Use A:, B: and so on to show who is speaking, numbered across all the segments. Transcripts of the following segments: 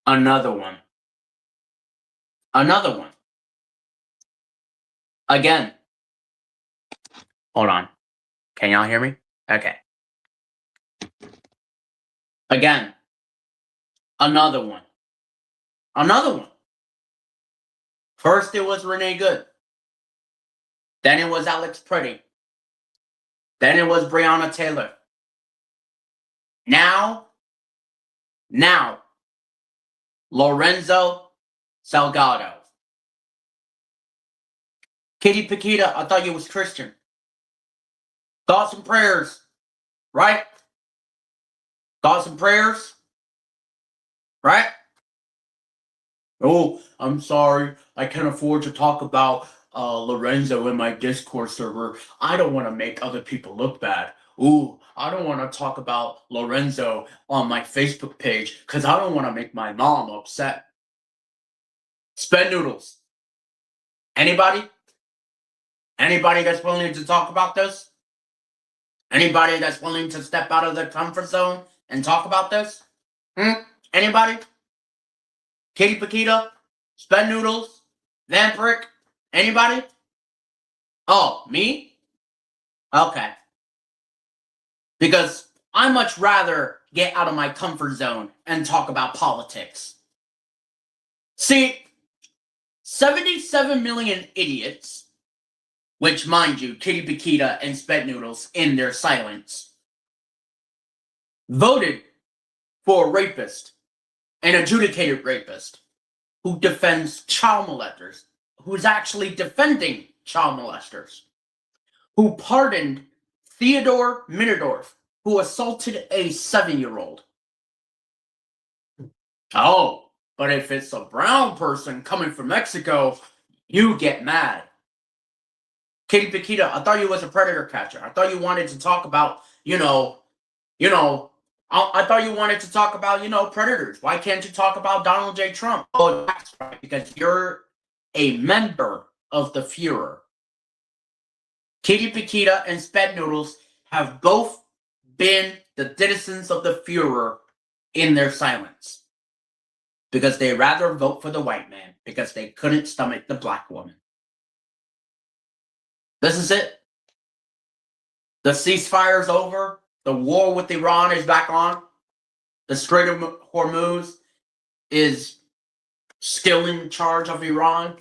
A: Another one. Another one. Again. Hold on. Can y'all hear me? Okay. Again. Another one. Another one. First it was Renee Good. Then it was Alex Pretty. Then it was Breonna Taylor. Now, Lorenzo Salgado. Kitty Paquita, I thought you was Christian. Thoughts and prayers, right? Thoughts and prayers, right? Oh, I'm sorry. I can't afford to talk about Lorenzo in my Discord server. I don't want to make other people look bad. Ooh, I don't want to talk about Lorenzo on my Facebook page because I don't want to make my mom upset. Spend noodles. Anybody? Anybody that's willing to talk about this? Anybody that's willing to step out of their comfort zone and talk about this? Anybody? Kitty Paquita? Spend noodles? Vampiric? Anybody? Oh, me? Okay. Because I much rather get out of my comfort zone and talk about politics. See, 77 million idiots, which, mind you, Kitty Paquita and Sped Noodles, in their silence, voted for a rapist, an adjudicated rapist, who defends child molesters, who's actually defending child molesters, who pardoned Theodore Minerdorf, who assaulted a 7-year-old. Oh, but if it's a brown person coming from Mexico, you get mad. Kitty Paquita, I thought you was a predator catcher. I thought you wanted to talk about, I thought you wanted to talk about, predators. Why can't you talk about Donald J. Trump? Oh, that's right, because you're a member of the Fuhrer. Kitty Paquita and Sped Noodles have both been the citizens of the Fuhrer in their silence. Because they rather vote for the white man because they couldn't stomach the black woman. This is it. The ceasefire's over. The war with Iran is back on. The Strait of Hormuz is still in charge of Iran.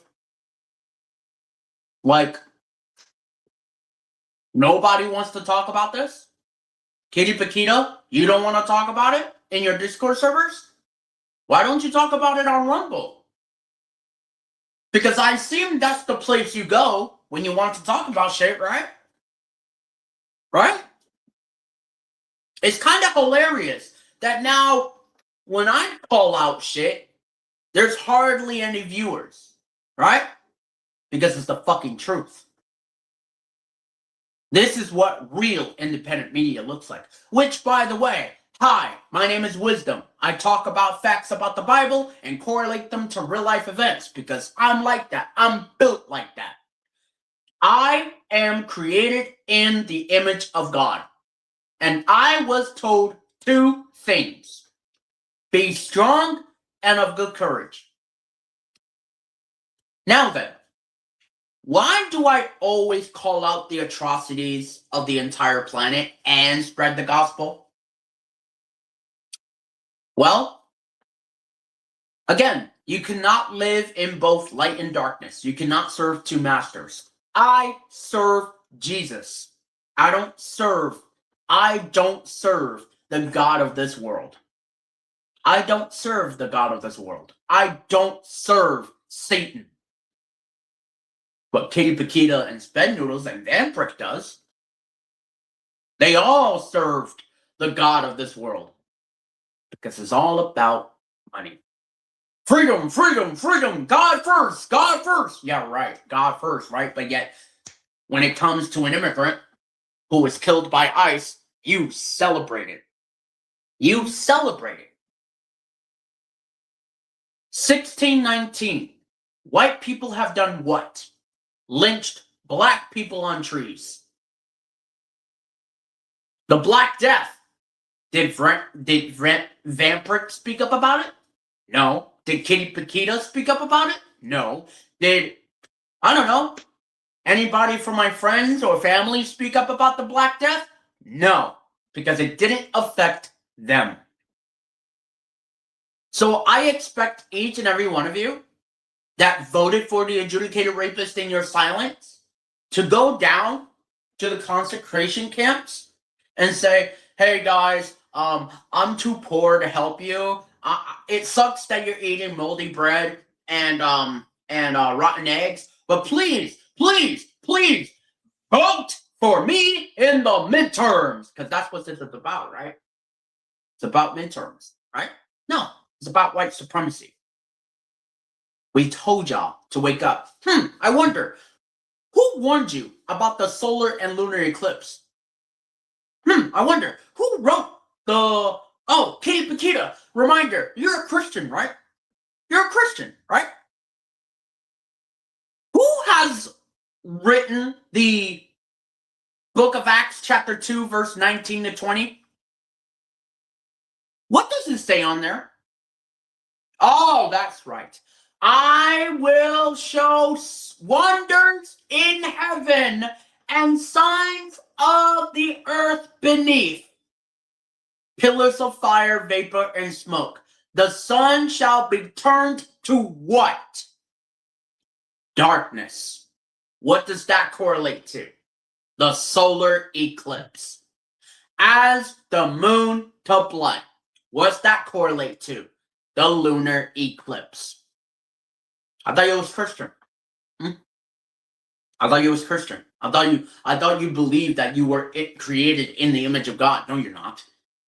A: Like, nobody wants to talk about this? Kitty Paquita, you don't want to talk about it in your Discord servers? Why don't you talk about it on Rumble? Because I assume that's the place you go when you want to talk about shit, right? Right? It's kind of hilarious that now when I call out shit, there's hardly any viewers, right? Because it's the fucking truth. This is what real independent media looks like. Which, by the way, hi, my name is Wisdom. I talk about facts about the Bible and correlate them to real life events because I'm like that. I'm built like that. I am created in the image of God. And I was told 2 things. Be strong and of good courage. Now then, why do I always call out the atrocities of the entire planet and spread the gospel? Well, again, you cannot live in both light and darkness. You cannot serve 2 masters. I serve Jesus. I don't serve the God of this world. I don't serve the God of this world. I don't serve Satan. But Kitty Paquita and Sped Noodles and Vampiric does. They all served the God of this world. Because it's all about money. Freedom, freedom, freedom, God first, God first. Yeah, right, God first, right? But yet, when it comes to an immigrant who was killed by ICE, you celebrate it. You celebrate it. 1619. White people have done what? Lynched black people on trees. The Black Death. Did Vampiric speak up about it? No. Did Kitty Paquita speak up about it? No. Did, I don't know, anybody from my friends or family speak up about the Black Death? No, because it didn't affect them. So I expect each and every one of you that voted for the adjudicated rapist in your silence to go down to the consecration camps and say, hey guys, I'm too poor to help you. It sucks that you're eating moldy bread and rotten eggs, but please, please, please vote for me in the midterms, because that's what this is about, right? It's about midterms, right? No, it's about white supremacy. We told y'all to wake up. I wonder, who warned you about the solar and lunar eclipse? I wonder, who wrote the... Oh, Kitty Paquita, reminder, you're a Christian, right? You're a Christian, right? Who has written the book of Acts, chapter 2, verse 19 to 20? What does it say on there? Oh, that's right. I will show wonders in heaven and signs of the earth beneath. Pillars of fire, vapor, and smoke. The sun shall be turned to what? Darkness. What does that correlate to? The solar eclipse. As the moon to blood. What's that correlate to? The lunar eclipse. I thought you was Christian. I thought you was Christian. I thought you believed that you were created in the image of God. No, you're not.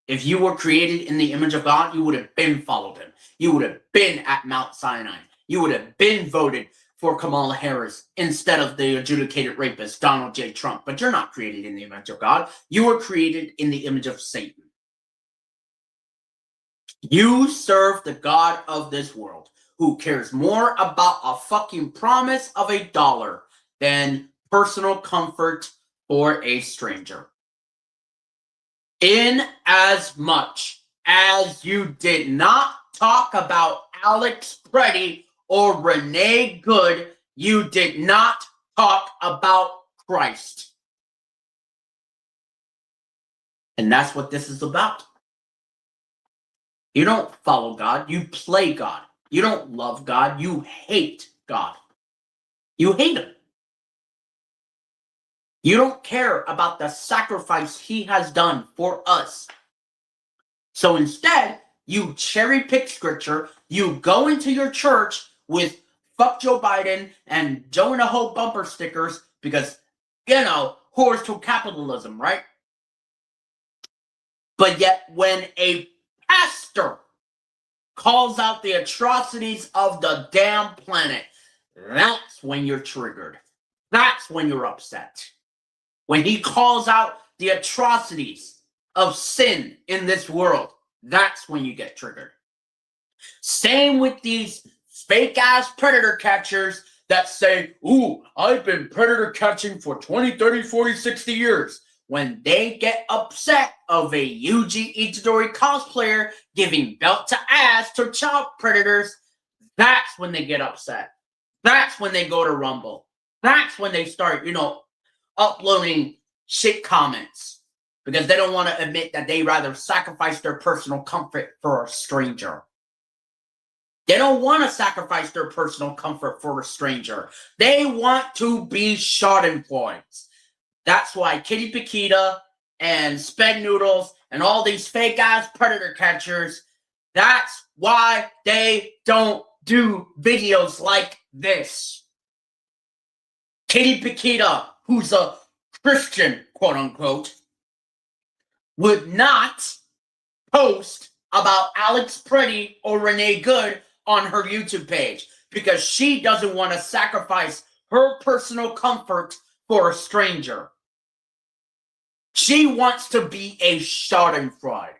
A: If you were created in the image of God, you would have been followed him. You would have been at Mount Sinai. You would have been voted for Kamala Harris instead of the adjudicated rapist, Donald J. Trump. But you're not created in the image of God. You were created in the image of Satan. You serve the God of this world, who cares more about a fucking promise of $1 than personal comfort for a stranger. In as much as you did not talk about Alex Preddy or Renee Good, you did not talk about Christ. And that's what this is about. You don't follow God, you play God. You don't love God, you hate God. You hate him. You don't care about the sacrifice he has done for us. So instead, you cherry pick scripture, you go into your church with fuck Joe Biden and Joe in a Hole bumper stickers because, whores to capitalism, right? But yet when a pastor calls out the atrocities of the damn planet, that's when you're triggered. That's when you're upset. When he calls out the atrocities of sin in this world, that's when you get triggered. Same with these fake-ass predator catchers that say, ooh, I've been predator catching for 20, 30, 40, 60 years. When they get upset of a Yuji Itadori cosplayer giving belt to ass to child predators, that's when they get upset. That's when they go to Rumble. That's when they start, uploading shit comments because they don't want to admit that they rather sacrifice their personal comfort for a stranger. They don't want to sacrifice their personal comfort for a stranger. They want to be schadenfreude. That's why Kitty Paquita and Sped Noodles and all these fake-ass predator catchers, that's why they don't do videos like this. Kitty Paquita, who's a Christian, quote-unquote, would not post about Alex Preddy or Renee Good on her YouTube page because she doesn't want to sacrifice her personal comfort for a stranger. She wants to be a schadenfreude,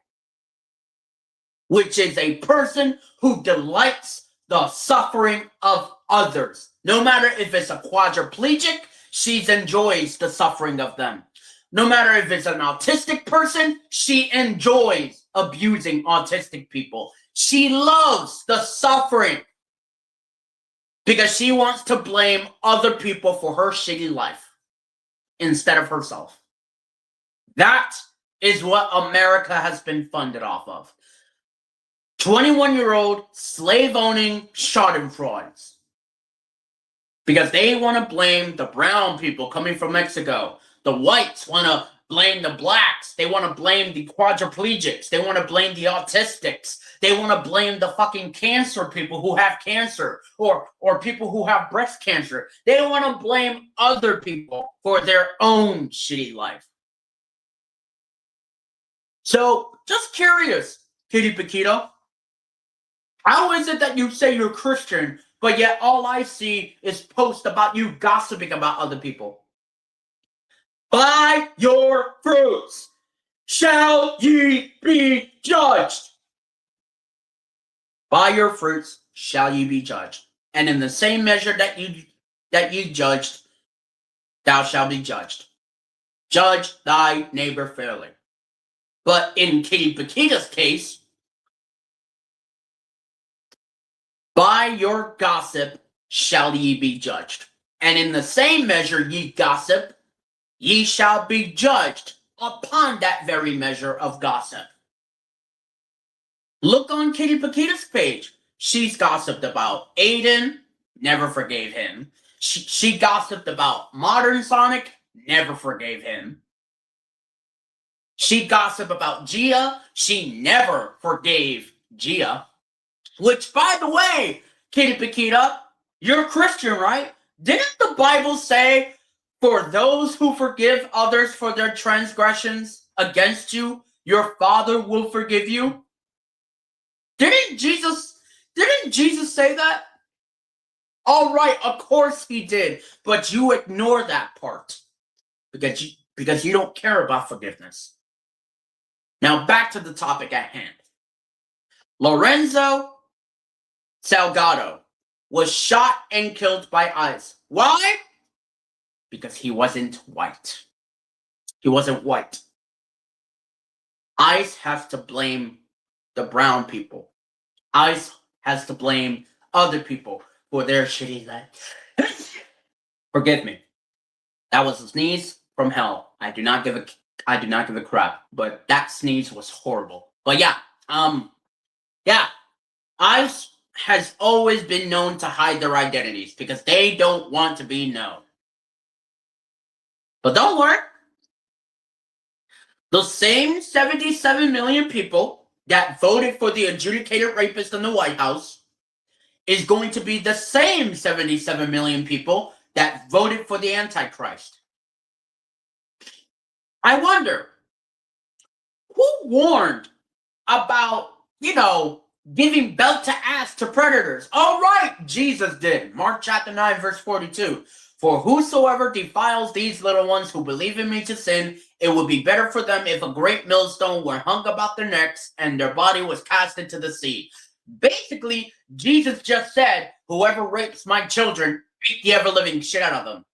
A: which is a person who delights the suffering of others. No matter if it's a quadriplegic, she enjoys the suffering of them. No matter if it's an autistic person, she enjoys abusing autistic people. She loves the suffering because she wants to blame other people for her shitty life instead of herself. That is what America has been funded off of. 21-year-old slave-owning schadenfreuds. Because they want to blame the brown people coming from Mexico. The whites want to blame the blacks. They want to blame the quadriplegics. They want to blame the autistics. They want to blame the fucking cancer people who have cancer or people who have breast cancer. They want to blame other people for their own shitty life. So, just curious, Kitty Paquito, how is it that you say you're Christian, but yet all I see is posts about you gossiping about other people? By your fruits shall ye be judged. By your fruits shall ye be judged. And in the same measure that you judged, thou shalt be judged. Judge thy neighbor fairly. But in Kitty Paquita's case, by your gossip shall ye be judged. And in the same measure ye gossip, ye shall be judged upon that very measure of gossip. Look on Kitty Paquita's page. She's gossiped about Aiden, never forgave him. She gossiped about Modern Sonic, never forgave him. She gossiped about Gia, she never forgave Gia. Which, by the way, Kitty Paquita, you're a Christian, right? Didn't the Bible say, for those who forgive others for their transgressions against you, your Father will forgive you? Didn't Jesus say that? All right, of course he did, but you ignore that part because you don't care about forgiveness. Now back to the topic at hand. Lorenzo Salgado was shot and killed by ICE. Why? Because he wasn't white. He wasn't white. ICE has to blame the brown people. ICE has to blame other people for their shitty life. Forgive me. That was a sneeze from hell. I do not give a crap. But that sneeze was horrible. But yeah, ICE has always been known to hide their identities because they don't want to be known. But don't worry. The same 77 million people that voted for the adjudicated rapist in the White House is going to be the same 77 million people that voted for the Antichrist. I wonder, who warned about, giving belt to ass to predators? All right, Jesus did. Mark chapter 9, verse 42. For whosoever defiles these little ones who believe in me to sin, it would be better for them if a great millstone were hung about their necks and their body was cast into the sea. Basically, Jesus just said, whoever rapes my children, beat the ever-living shit out of them.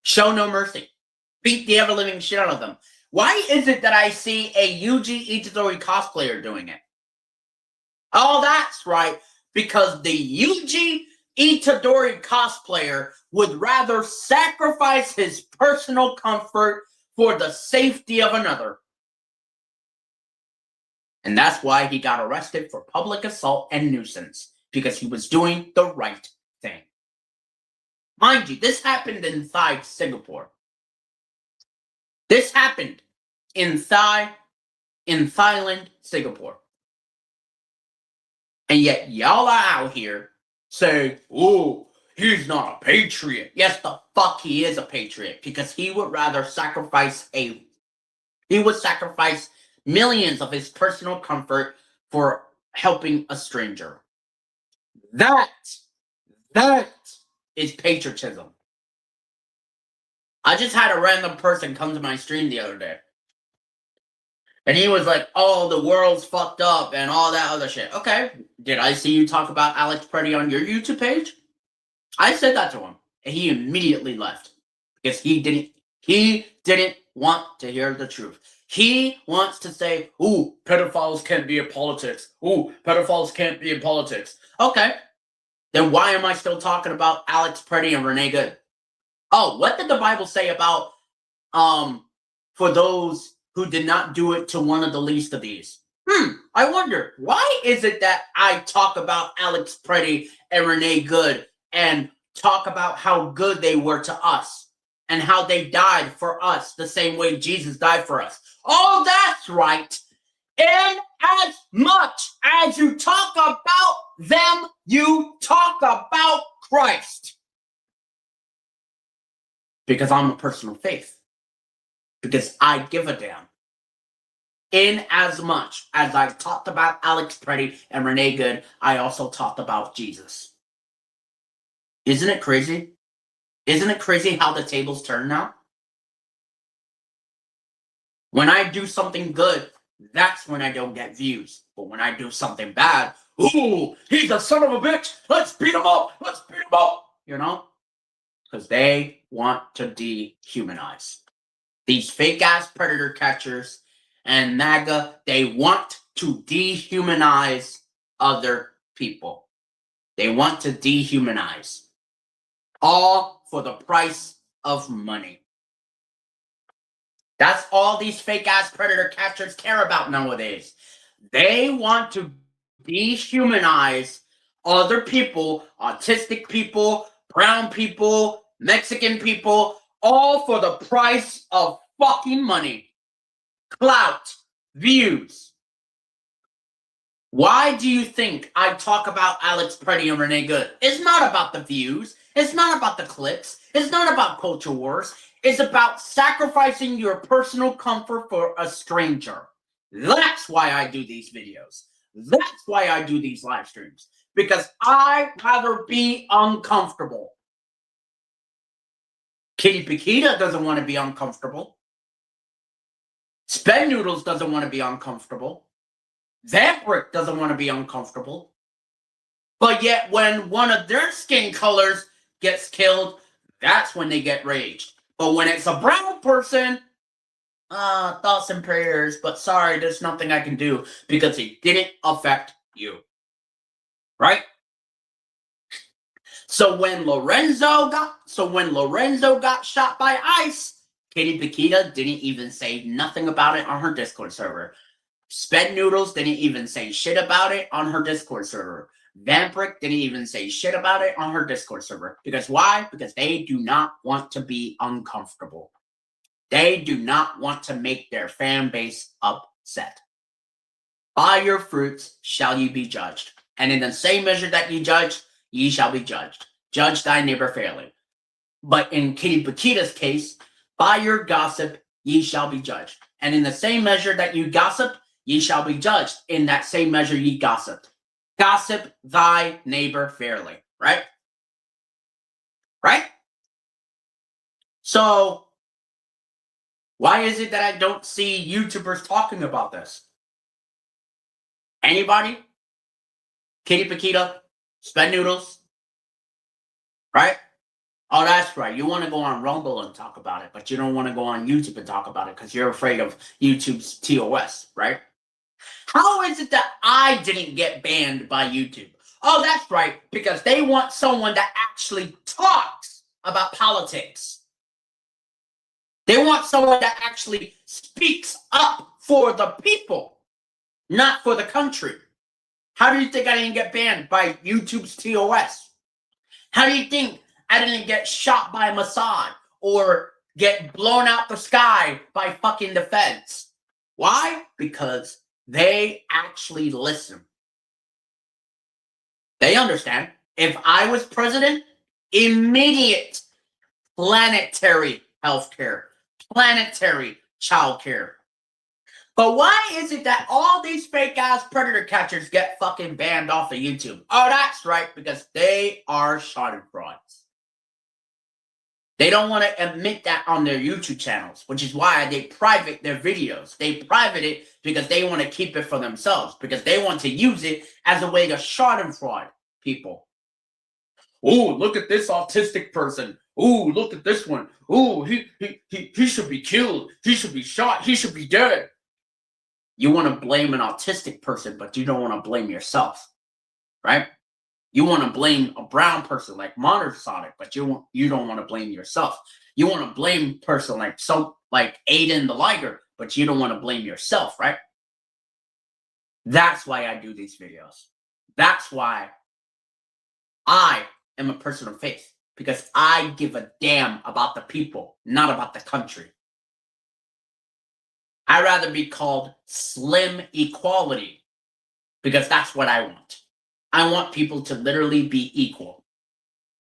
A: Show no mercy. Beat the ever-living shit out of them. Why is it that I see a Yuji Itadori cosplayer doing it? Oh, that's right. Because the Yuji Itadori cosplayer would rather sacrifice his personal comfort for the safety of another. And that's why he got arrested for public assault and nuisance, because he was doing the right thing. Mind you, this happened inside Singapore. This happened in Thailand, Singapore. And yet y'all are out here saying, oh, he's not a patriot. Yes, the fuck he is a patriot, because he would rather sacrifice millions of his personal comfort for helping a stranger. That is patriotism. I just had a random person come to my stream the other day. And he was like, oh, the world's fucked up and all that other shit. Okay, did I see you talk about Alex Preddy on your YouTube page? I said that to him. And he immediately left. Because he didn't want to hear the truth. He wants to say, ooh, pedophiles can't be in politics. Ooh, pedophiles can't be in politics. Okay, then why am I still talking about Alex Preddy and Renee Good? Oh, what did the Bible say about for those who did not do it to one of the least of these? I wonder, why is it that I talk about Alex Preddy and Renee Good and talk about how good they were to us and how they died for us the same way Jesus died for us? Oh, that's right. And as much as you talk about them, you talk about Christ. Because I'm a person of faith. Because I give a damn. In as much as I talked about Alex Preddy and Renee Good, I also talked about Jesus. Isn't it crazy? Isn't it crazy how the tables turn now? When I do something good, that's when I don't get views. But when I do something bad, ooh, he's a son of a bitch. Let's beat him up. Let's beat him up. You know? Because they want to dehumanize. These fake-ass predator catchers and MAGA, they want to dehumanize other people. They want to dehumanize. All for the price of money. That's all these fake-ass predator catchers care about nowadays. They want to dehumanize other people, autistic people, brown people, Mexican people, all for the price of fucking money. Clout. Views. Why do you think I talk about Alex Preddy and Renee Good? It's not about the views. It's not about the clicks. It's not about culture wars. It's about sacrificing your personal comfort for a stranger. That's why I do these videos. That's why I do these live streams. Because I'd rather be uncomfortable. Kitty Paquita doesn't want to be uncomfortable. Sped Noodles doesn't want to be uncomfortable. Vampiric doesn't want to be uncomfortable. But yet when one of their skin colors gets killed, that's when they get raged. But when it's a brown person, thoughts and prayers, but sorry, there's nothing I can do because it didn't affect you. Right? So when Lorenzo got shot by ICE, Kitty Paquita didn't even say nothing about it on her Discord server. Sped Noodles didn't even say shit about it on her Discord server. Vampiric didn't even say shit about it on her Discord server. Because why? Because they do not want to be uncomfortable. They do not want to make their fan base upset. By your fruits shall you be judged. And in the same measure that you judge, ye shall be judged. Judge thy neighbor fairly. But in Kitty Paquita's case, by your gossip, ye shall be judged. And in the same measure that you gossip, ye shall be judged. In that same measure ye gossiped. Gossip thy neighbor fairly. Right? Right? So, why is it that I don't see YouTubers talking about this? Anybody? Kitty Paquita? Sped Noodles? Right? Oh, that's right. You want to go on Rumble and talk about it, but you don't want to go on YouTube and talk about it because you're afraid of YouTube's TOS, right? How is it that I didn't get banned by YouTube? Oh, that's right, because they want someone that actually talks about politics. They want someone that actually speaks up for the people, not for the country. How do you think I didn't get banned by YouTube's TOS? How do you think I didn't get shot by Mossad or get blown out the sky by fucking the feds? Why? Because they actually listen. They understand. If I was president, immediate planetary healthcare, planetary childcare. But why is it that all these fake-ass predator catchers get fucking banned off of YouTube? Oh, that's right, because they are schadenfreuds. They don't want to admit that on their YouTube channels, which is why they private their videos. They private it because they want to keep it for themselves, because they want to use it as a way to schadenfreude people. Oh, look at this autistic person. Ooh, look at this one. Ooh, he should be killed. He should be shot. He should be dead. You want to blame an autistic person, but you don't want to blame yourself, right? You want to blame a brown person like Monorsonic, but you don't want to blame yourself. You want to blame person like Aiden the Liger, but you don't want to blame yourself, right? That's why I do these videos. That's why I am a person of faith, because I give a damn about the people, not about the country. I'd rather be called Slim Equality, because that's what I want. I want people to literally be equal.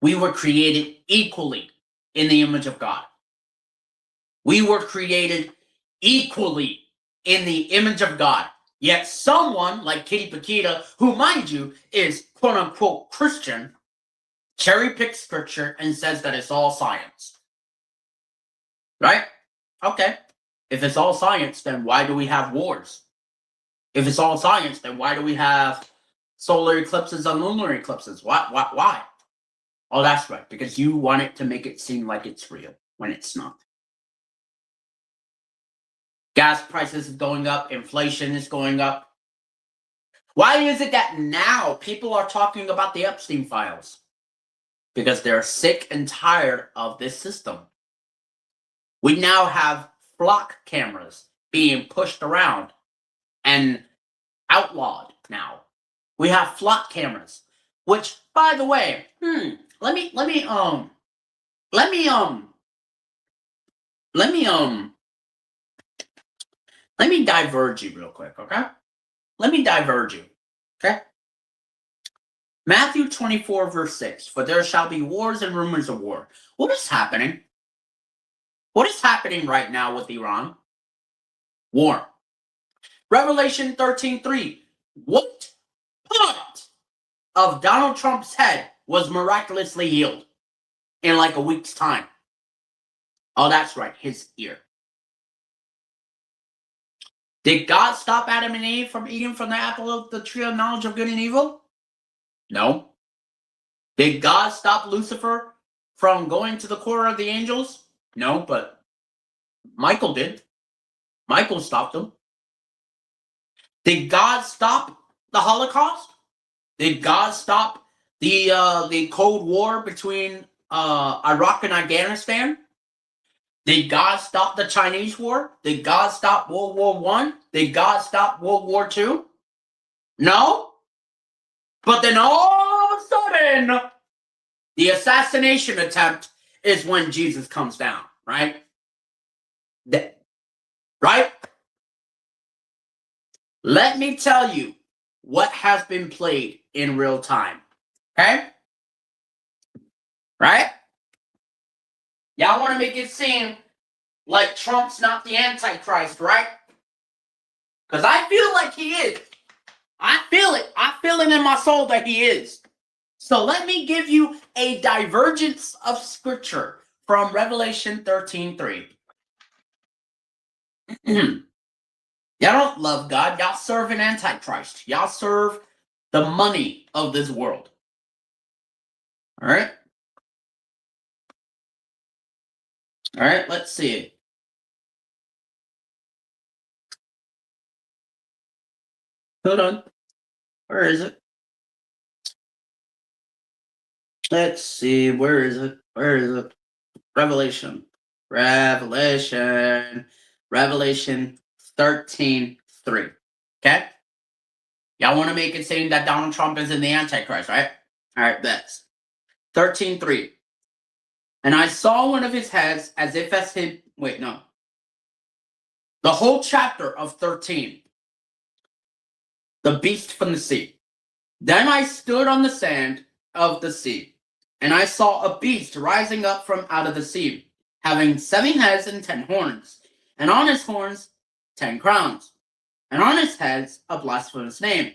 A: We were created equally in the image of God. We were created equally in the image of God. Yet someone like Kitty Paquita, who, mind you, is quote-unquote Christian, cherry-picks scripture and says that it's all science. Right? Okay. If it's all science, then why do we have wars? If it's all science, then why do we have solar eclipses and lunar eclipses? Why? Oh, that's right. Because you want it to make it seem like it's real when it's not. Gas prices is going up. Inflation is going up. Why is it that now people are talking about the Epstein files? Because they're sick and tired of this system. We now have flock cameras being pushed around and outlawed now. We have flock cameras, which, by the way, let me diverge you real quick, okay? Let me diverge you, okay? Matthew 24, verse 6, for there shall be wars and rumors of war. What is happening? What is happening right now with Iran? War. Revelation 13:3, what part of Donald Trump's head was miraculously healed in like a week's time? Oh, that's right, his ear. Did God stop Adam and Eve from eating from the apple of the tree of knowledge of good and evil? No. Did God stop Lucifer from going to the court of the angels? No, but Michael did. Michael stopped him. Did God stop the Holocaust? Did God stop the Cold War between Iraq and Afghanistan? Did God stop the Chinese War? Did God stop World War I? Did God stop World War II? No. But then all of a sudden, the assassination attempt is when Jesus comes down, right? Right? Let me tell you what has been played in real time. Okay? Right? Y'all want to make it seem like Trump's not the Antichrist, right? Because I feel like he is. I feel it. I feel it in my soul that he is. So let me give you a divergence of scripture from Revelation 13:3. Y'all don't love God. Y'all serve an Antichrist. Y'all serve the money of this world. All right? All right, let's see. Hold on. Where is it? Let's see. Where is it? Where is it? Revelation 13:3. Okay? Y'all want to make it seem that Donald Trump is in the Antichrist, right? All right, that's 13:3. And I saw one of his heads as if as him. Wait, no. The whole chapter of 13. The beast from the sea. Then I stood on the sand of the sea, and I saw a beast rising up from out of the sea, having 7 heads and 10 horns, and on his horns 10 crowns, and on his heads a blasphemous name.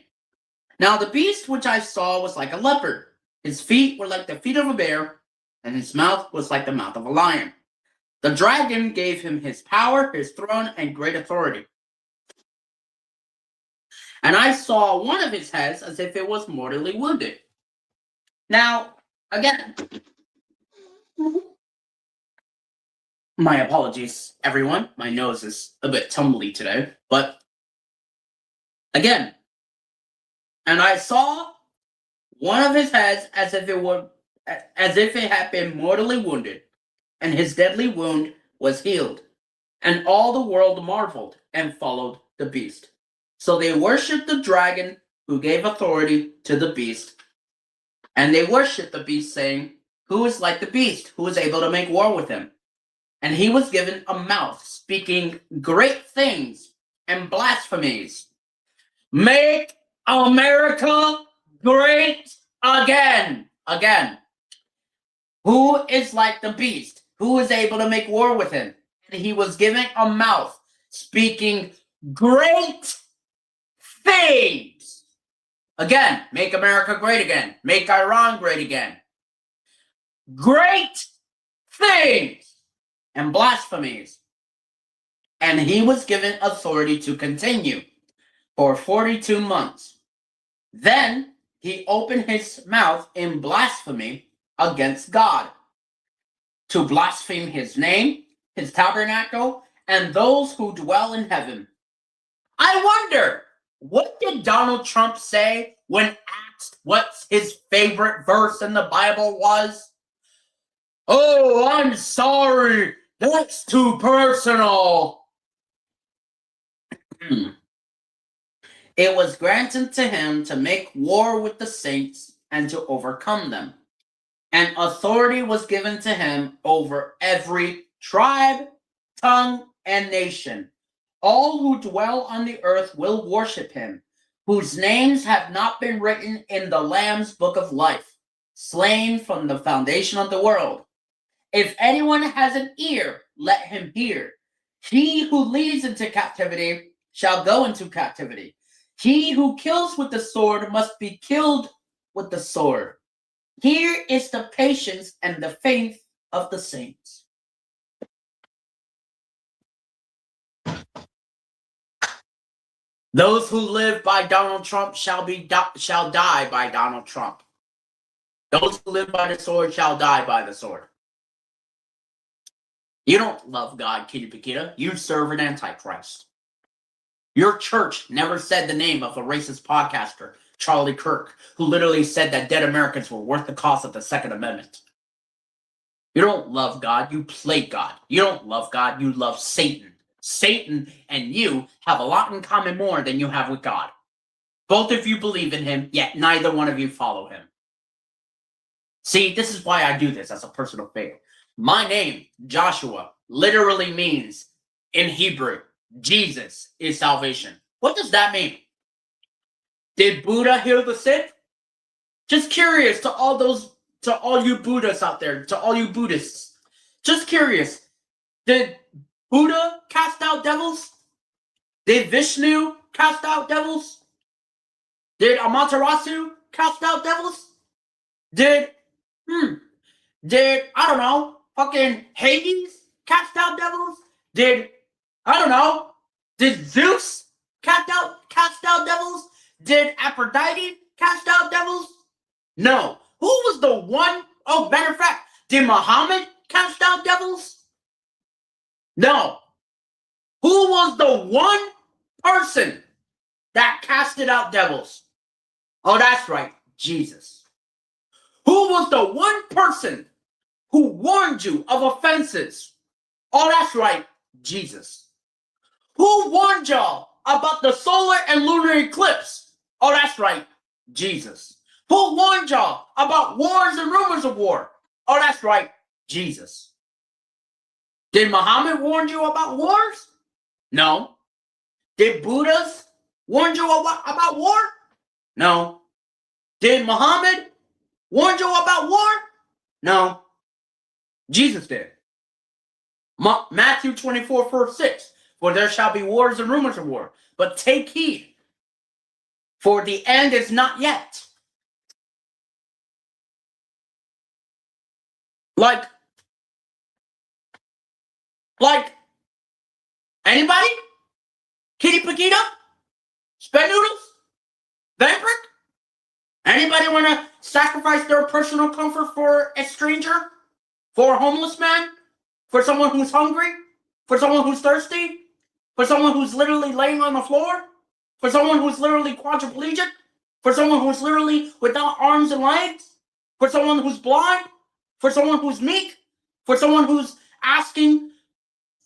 A: Now the beast which I saw was like a leopard. His feet were like the feet of a bear, and his mouth was like the mouth of a lion. The dragon gave him his power, his throne, and great authority. And I saw one of his heads as if it was mortally wounded. Now, again, My apologies, everyone. My nose is a bit tumbly today, but again, and I saw one of his heads as if it had been mortally wounded, and his deadly wound was healed. And all the world marveled and followed the beast. So they worshipped the dragon who gave authority to the beast. And they worshipped the beast, saying, "Who is like the beast? Who is able to make war with him?" And he was given a mouth, speaking great things and blasphemies. Make America great again. Again. Who is like the beast? Who is able to make war with him? And he was given a mouth, speaking great things. Again, make America great again. Make Iran great again. Great things and blasphemies. And he was given authority to continue for 42 months. Then he opened his mouth in blasphemy against God, to blaspheme his name, his tabernacle, and those who dwell in heaven. I wonder, what did Donald Trump say when asked what his favorite verse in the Bible was? "Oh, I'm sorry, that's too personal." It was granted to him to make war with the saints and to overcome them. And authority was given to him over every tribe, tongue, and nation. All who dwell on the earth will worship him, whose names have not been written in the Lamb's book of life, slain from the foundation of the world. If anyone has an ear, let him hear. He who leads into captivity shall go into captivity. He who kills with the sword must be killed with the sword. Here is the patience and the faith of the saints. Those who live by Donald Trump shall die by Donald Trump. Those who live by the sword shall die by the sword. You don't love God, Kitty Paquita. You serve an antichrist. Your church never said the name of a racist podcaster, Charlie Kirk, who literally said that dead Americans were worth the cost of the Second Amendment. You don't love God, you play God. You don't love God, you love Satan. Satan and you have a lot in common more than you have with God. Both of you believe in him, yet neither one of you follow him. See, this is why I do this as a personal favor. My name, Joshua, literally means, in Hebrew, Jesus is salvation. What does that mean? Did Buddha heal the sick? Just curious to all you Buddhists out there, to all you Buddhists. Just curious. Did Buddha cast out devils? Did Vishnu cast out devils? Did Amaterasu cast out devils? Did, I don't know, fucking Hades cast out devils? Did Zeus cast out devils? Did Aphrodite cast out devils? No. Who was the one? Oh, matter of fact, did Muhammad cast out devils? No. Who was the one person that casted out devils? Oh, that's right, Jesus. Who was the one person who warned you of offenses? Oh, that's right, Jesus. Who warned y'all about the solar and lunar eclipse? Oh, that's right, Jesus. Who warned y'all about wars and rumors of war? Oh, that's right, Jesus. Did Muhammad warn you about wars? No. Did Buddhas warn you about war? No. Did Muhammad warn you about war? No. Jesus did. Matthew 24, verse 6. For there shall be wars and rumors of war. But take heed, for the end is not yet. Like, anybody? Kitty Paquita? Sped Noodles? Vampiric? Anybody want to sacrifice their personal comfort for a stranger? For a homeless man? For someone who's hungry? For someone who's thirsty? For someone who's literally laying on the floor? For someone who's literally quadriplegic? For someone who's literally without arms and legs? For someone who's blind? For someone who's meek? For someone who's asking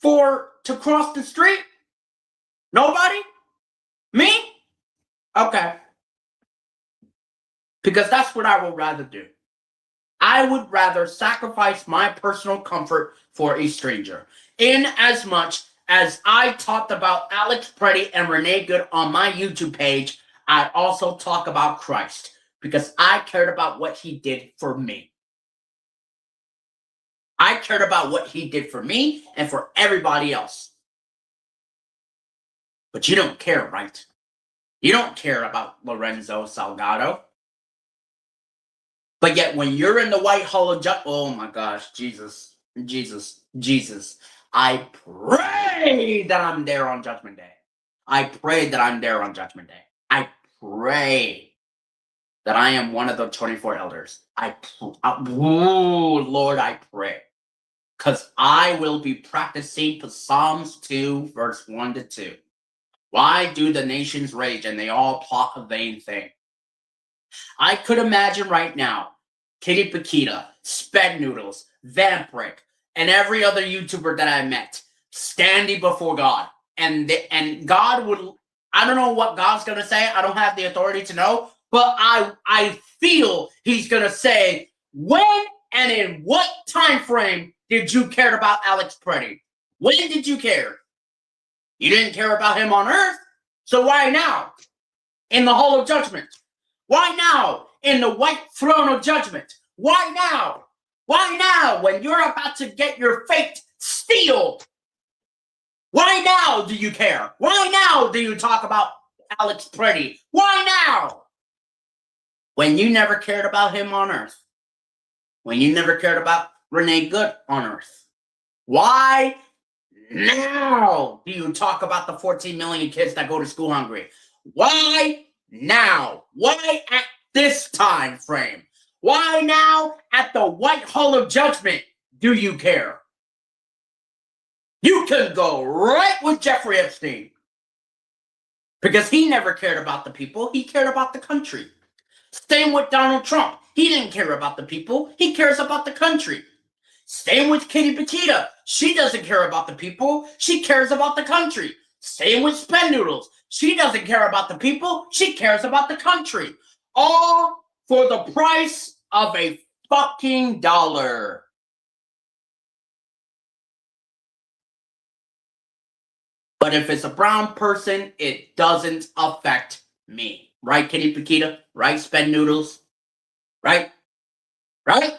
A: to cross the street? Nobody? Me? Okay. Because that's what I would rather do. I would rather sacrifice my personal comfort for a stranger. In as much as I talked about Alex Preddy and Renee Good on my YouTube page, I also talk about Christ because I cared about what he did for me. I cared about what he did for me and for everybody else. But you don't care, right? You don't care about Lorenzo Salgado. But yet when you're in the white hall of judgment, oh my gosh, Jesus. I pray that I'm there on Judgment Day. I pray that I'm there on Judgment Day. I pray that I am one of the 24 elders. Lord, I pray. Because I will be practicing the Psalms 2, verse 1 to 2. Why do the nations rage and they all plot a vain thing? I could imagine right now, Kitty Paquita, Sped Noodles, Vamprick, and every other YouTuber that I met standing before God. And God would, I don't know what God's going to say. I don't have the authority to know. But I feel he's going to say, when and in what time frame did you care about Alex Preddy? When did you care? You didn't care about him on earth. So why now? In the hall of judgment. Why now? In the white throne of judgment. Why now? Why now when you're about to get your fate sealed? Why now do you care? Why now do you talk about Alex Preddy? Why now? When you never cared about him on earth. When you never cared about Renee Good on earth. Why now do you talk about the 14 million kids that go to school hungry? Why now? Why at this time frame? Why now at the white hall of judgment do you care? You can go right with Jeffrey Epstein. Because he never cared about the people. He cared about the country. Same with Donald Trump. He didn't care about the people. He cares about the country. Same with Kitty Paquita. She doesn't care about the people. She cares about the country. Same with Sped Noodles. She doesn't care about the people. She cares about the country. All for the price of a fucking dollar. But if it's a brown person, it doesn't affect me. Right, Kitty Paquita? Right, Sped Noodles? Right? Right?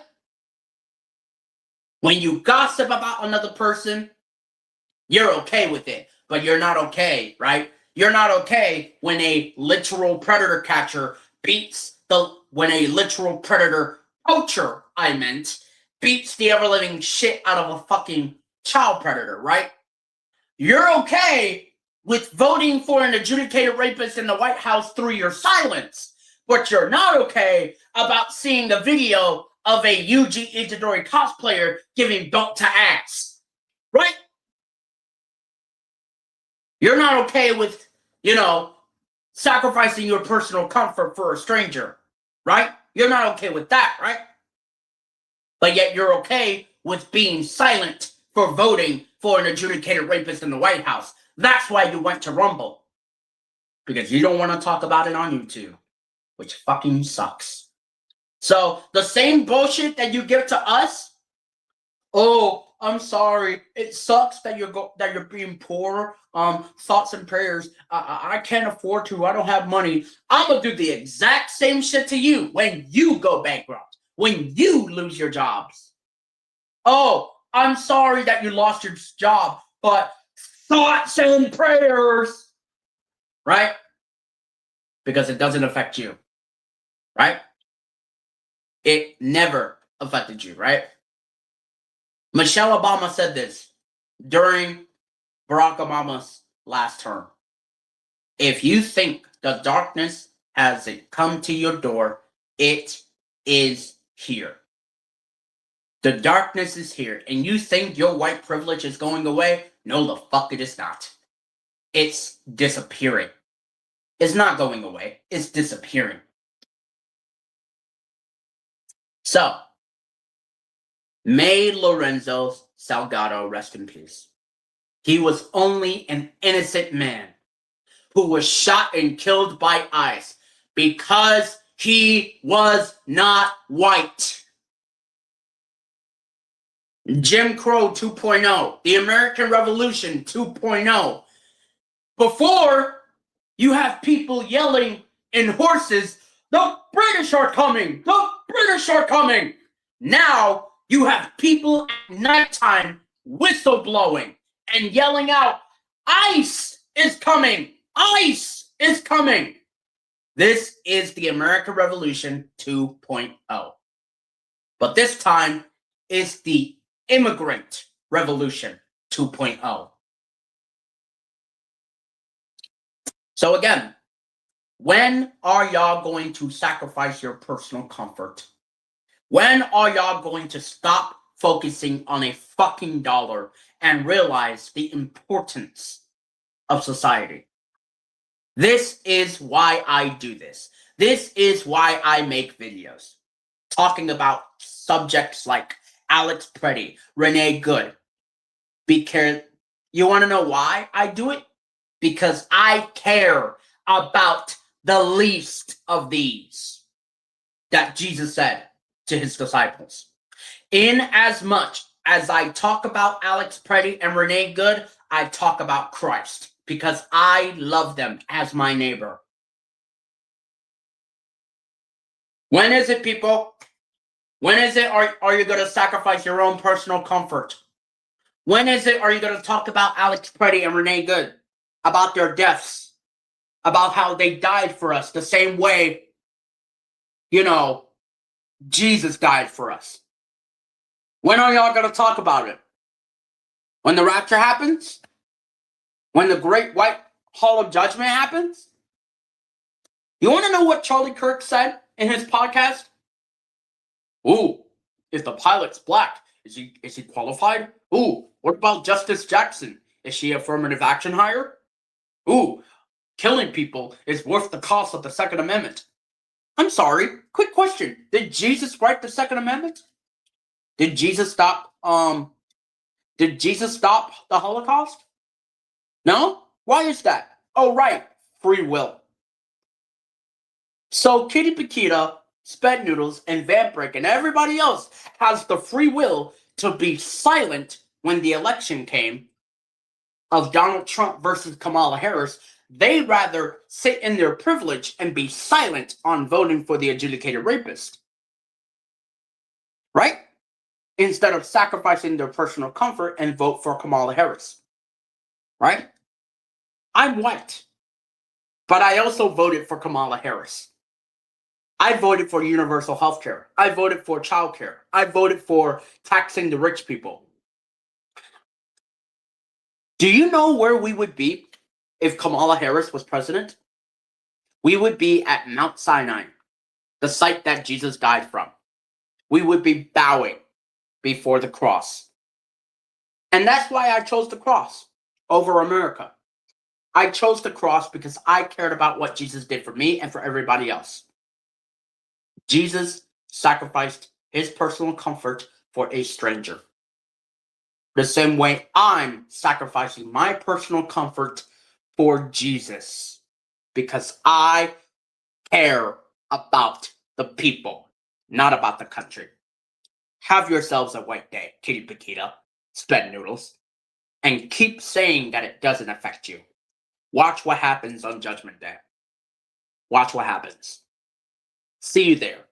A: When you gossip about another person, you're okay with it. But you're not okay, right? You're not okay when a literal predator catcher when a literal predator poacher, beats the ever-living shit out of a fucking child predator, right? You're okay with voting for an adjudicated rapist in the White House through your silence, but you're not okay about seeing the video of a Yuji Itadori cosplayer giving belt to ass, right? You're not okay with, sacrificing your personal comfort for a stranger, right? You're not okay with that, right? But yet you're okay with being silent for voting for an adjudicated rapist in the White House. That's why you went to Rumble. Because you don't want to talk about it on YouTube, which fucking sucks. So the same bullshit that you give to us, oh, I'm sorry, it sucks that you're being poor. Thoughts and prayers. I can't afford to. I don't have money. I'm gonna do the exact same shit to you when you go bankrupt, when you lose your jobs. Oh, I'm sorry that you lost your job, but thoughts and prayers, right? Because it doesn't affect you, right? It never affected you, right? Michelle Obama said this during Barack Obama's last term. If you think the darkness has come to your door, it is here. The darkness is here, and you think your white privilege is going away? No, the fuck it is not. It's disappearing. It's not going away. It's disappearing. So, may Lorenzo Salgado rest in peace. He was only an innocent man who was shot and killed by ICE because he was not white. Jim Crow 2.0, the American Revolution 2.0. Before, you have people yelling in horses, "The British are coming! The British are coming!" Now, you have people at nighttime whistleblowing and yelling out, "ICE is coming! ICE is coming!" This is the American Revolution 2.0. But this time, it's the Immigrant Revolution 2.0. So again, when are y'all going to sacrifice your personal comfort? When are y'all going to stop focusing on a fucking dollar and realize the importance of society? This is why I do this. This is why I make videos talking about subjects like Alex Preddy, Renee Good. Because you want to know why I do it? Because I care about the least of these that Jesus said to his disciples. In as much as I talk about Alex Preddy and Renee Good, I talk about Christ because I love them as my neighbor. When is it, people? When is it are you going to sacrifice your own personal comfort? When is it are you going to talk about Alex Preddy and Renee Good? About their deaths? About how they died for us the same way, Jesus died for us? When are y'all going to talk about it? When the rapture happens? When the great white hall of judgment happens? You want to know what Charlie Kirk said in his podcast? Ooh, if the pilot's black, is he qualified? Ooh, what about Justice Jackson? Is she affirmative action hire? Ooh, killing people is worth the cost of the Second Amendment. I'm sorry, quick question. Did Jesus write the Second Amendment? Did Jesus stop the Holocaust? No? Why is that? Oh, right, free will. So Kitty Paquita, Sped Noodles, and Vampiric, and everybody else has the free will to be silent when the election came of Donald Trump versus Kamala Harris. They'd rather sit in their privilege and be silent on voting for the adjudicated rapist. Right? Instead of sacrificing their personal comfort and vote for Kamala Harris. Right? I'm white. But I also voted for Kamala Harris. I voted for universal health care. I voted for child care. I voted for taxing the rich people. Do you know where we would be if Kamala Harris was president? We would be at Mount Sinai, the site that Jesus died from. We would be bowing before the cross. And that's why I chose the cross over America. I chose the cross because I cared about what Jesus did for me and for everybody else. Jesus sacrificed his personal comfort for a stranger. The same way I'm sacrificing my personal comfort for Jesus. Because I care about the people, not about the country. Have yourselves a white day, Kitty Paquita, Sped Noodles, and keep saying that it doesn't affect you. Watch what happens on Judgment Day. Watch what happens. See you there.